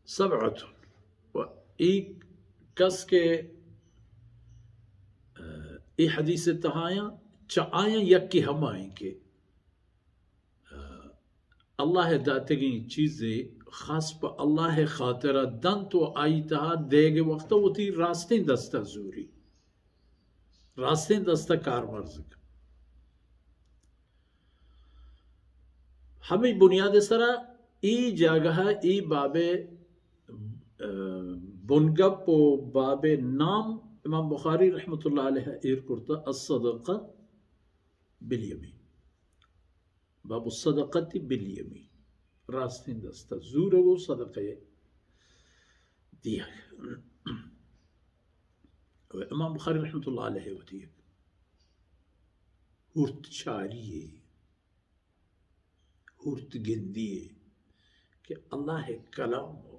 सबअतुन व एक कस के ए हदीस तहाया चाया यक्की हम आएंगे अल्लाह दातगी चीज़ें खास पर अल्लाह खातिर दन तो आई तहा देगे वक्त वो थी रास्ते दस्ता जूरी रास्ते दस्ता कारमर्ज हमें बुनियाद सरा ई जगह ई बाबे बुनगप बाबे नाम इमाम बुखारी रहमतुल्लाह अलैह एर कुर्ता अस्सदक़ा बिल-यमीन बाबु सदक़ती बिल-यमीन रास्ते दस्ता जूर वो सदक़े दिया इमाम बुखारी रहमतुल्लाह अलैह होती है हुर्त चारिये हुर्त गिंदिए कि अल्लाह कलाम हो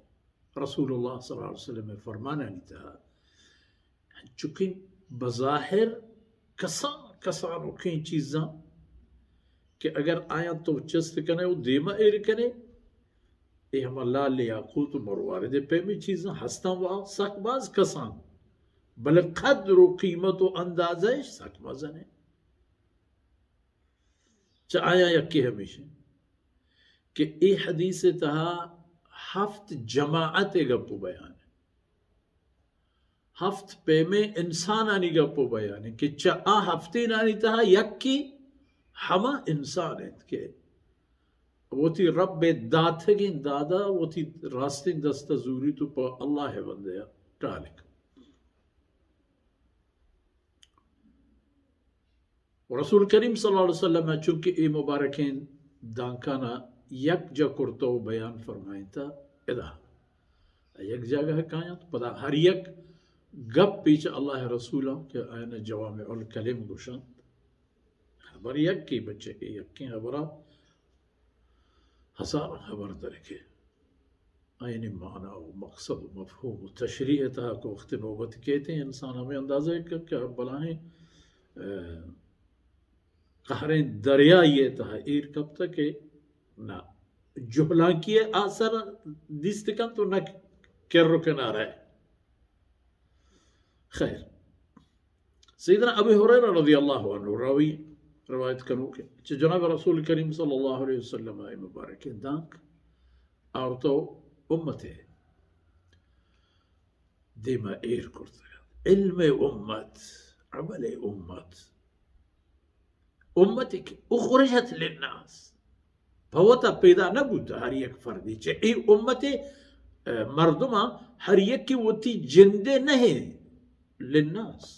रसूलुल्लाह सल्लल्लाहु अलैहि वसल्लम में फरमाना नहीं था चुकी बज़ाहिर कसान रखें चीज़ा कि अगर आया तो चस्त कने वो देमा एर करे ये हम अल्लाह ले याकूत मरवारे दे पे में चीज़ा हस्ता वहाँ सकबाज कसान बल कद्र कीमत व अंदाज़ा सकबाजन है आया यक्की हमेशा कि ए हदीस तहा हफ्त जमाअत गप्पो बयान है हफ्त पे में इंसान आनी गप्पो बयान है कि आ हफ्ते नानी तहा यक्की हमा इंसान है के वो थी रब दाथगी दादा वो थी रास्ते दस्ता जूरी तो पर अल्लाह है बंदे टालिक रसूल करीम सल्लल्लाहु अलैहि वसल्लम चूंकि ए मुबारकें दांकाना यक जकुरतो बयान फरमाए था इदा यक जगह कहा तो पता हर यक गप पीछे अल्लाह रसूला के आयन जवाब उल कलिम गुशान खबर यक की बच्चे के यक की खबरा हजार खबर तरके आयन माना व मकसद मफहूम तशरीह था को वक्त नौबत कहते हैं इंसान हमें अंदाजा है कि क्या बलाएं कहरें दरिया ये था एर कब तक है ना जुहला किए आसर दिस्तकन तो न कर रुकना रहे खैर सैयदना अबू हुरैरा रज़ियल्लाहु अन्हु रावी रवायत करूँ कि जनाब रसूल करीम सल्लल्लाहु अलैहि वसल्लम आए मुबारक दांक और तो उम्मत है दिमा एर कुर्ता इल्म उम्मत अमल उम्मत उम्मतिक उखरजत लिन्नास भवता पैदा न बुद्ध हर एक फर्दी चे ए उम्मते मर्दमा हर एक की वो थी जिंदे नहीं लिन्नास